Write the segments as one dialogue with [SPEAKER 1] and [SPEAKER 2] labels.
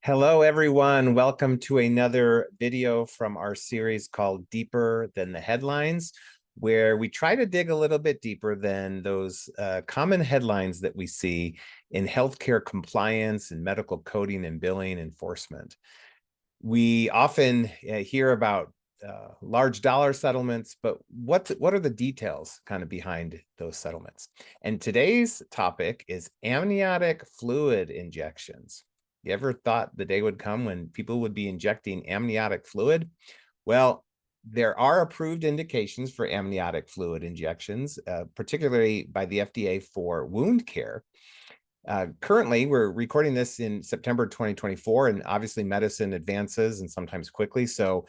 [SPEAKER 1] Hello, everyone. Welcome to another video from our series called Deeper Than the Headlines, where we try to dig a little bit deeper than those common headlines that we see in healthcare compliance and medical coding and billing enforcement. We often hear about large dollar settlements, but what are the details kind of behind those settlements? And today's topic is amniotic fluid injections. You ever thought the day would come when people would be injecting amniotic fluid? Well, there are approved indications for amniotic fluid injections, particularly by the FDA for wound care. Currently, we're recording this in September 2024, and obviously medicine advances and sometimes quickly. So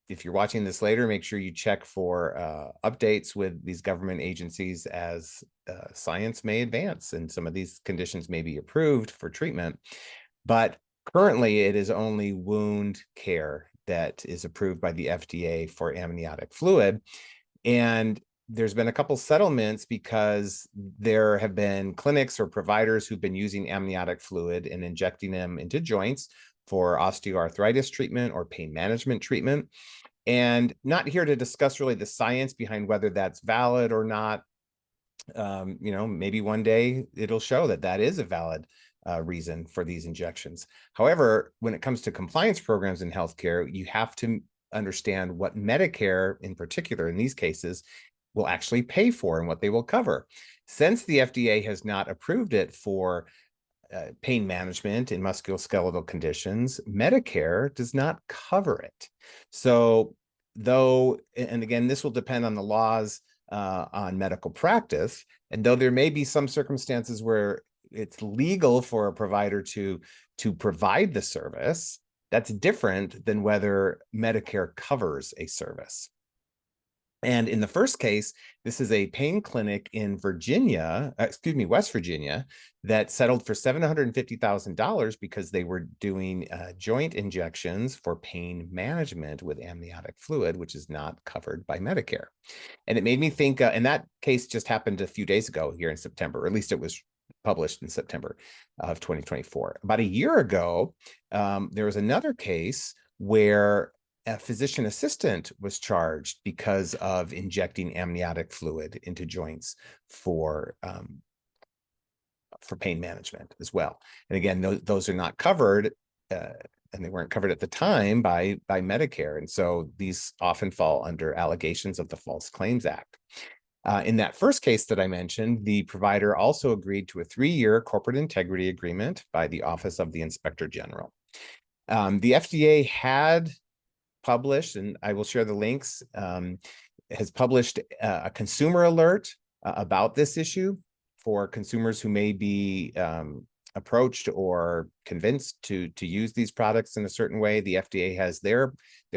[SPEAKER 1] if you're watching this later, make sure you check for updates with these government agencies as science may advance and some of these conditions may be approved for treatment. But currently, it is only wound care that is approved by the FDA for amniotic fluid. And there's been a couple settlements because there have been clinics or providers who've been using amniotic fluid and injecting them into joints for osteoarthritis treatment or pain management treatment. And not here to discuss really the science behind whether that's valid or not. Maybe one day it'll show that that is a valid reason for these injections. However, when it comes to compliance programs in healthcare, you have to understand what Medicare in particular in these cases will actually pay for and what they will cover. Since the FDA has not approved it for pain management in musculoskeletal conditions, Medicare does not cover it. So and again, this will depend on the laws on medical practice, and though there may be some circumstances where it's legal for a provider to provide the service, that's different than whether Medicare covers a service. And in the first case, this is a pain clinic in West Virginia, that settled for $750,000 because they were doing joint injections for pain management with amniotic fluid, which is not covered by Medicare. And it made me think, and that case just happened a few days ago here in September, or at least it was published in September of 2024. About a year ago, there was another case where a physician assistant was charged because of injecting amniotic fluid into joints for pain management as well. And again, those are not covered, and they weren't covered at the time by Medicare. And so these often fall under allegations of the False Claims Act. In that first case that I mentioned, the provider also agreed to a 3-year corporate integrity agreement by the Office of the Inspector General. The FDA had published, and I will share the links, has published a consumer alert about this issue for consumers who may be approached or convinced to use these products in a certain way. The FDA has their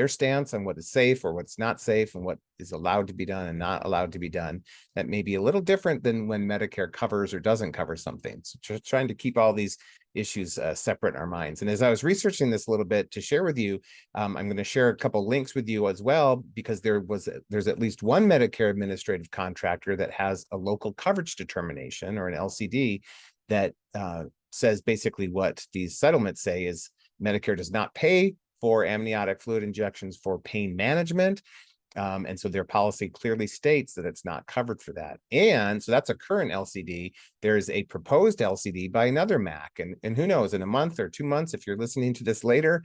[SPEAKER 1] stance on what is safe or what's not safe and what is allowed to be done and not allowed to be done. That may be a little different than when Medicare covers or doesn't cover something. So just trying to keep all these issues separate in our minds. And as I was researching this a little bit to share with you, I'm going to share a couple links with you as well, because there's at least one Medicare administrative contractor that has a local coverage determination, or an LCD, that says basically what these settlements say is Medicare does not pay for amniotic fluid injections for pain management. And so their policy clearly states that it's not covered for that. And so that's a current LCD. There's a proposed LCD by another MAC. And who knows, in a month or 2 months, if you're listening to this later,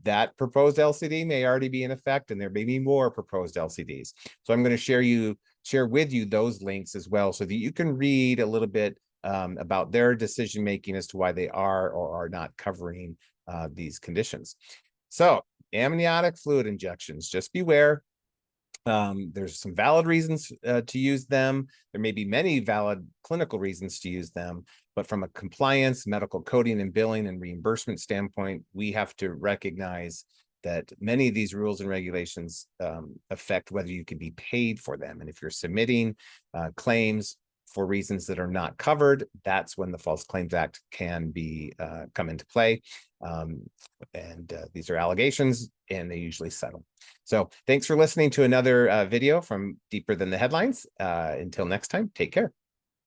[SPEAKER 1] that proposed LCD may already be in effect, and there may be more proposed LCDs. So I'm going to share with you those links as well, so that you can read a little bit about their decision making as to why they are or are not covering these conditions. So amniotic fluid injections, just beware. There's some valid reasons to use them. There may be many valid clinical reasons to use them, but from a compliance, medical coding and billing and reimbursement standpoint, we have to recognize that many of these rules and regulations affect whether you can be paid for them. And if you're submitting claims for reasons that are not covered, that's when the False Claims Act can be come into play. These are allegations, and they usually settle. So thanks for listening to another video from Deeper Than the Headlines. Until next time, take care.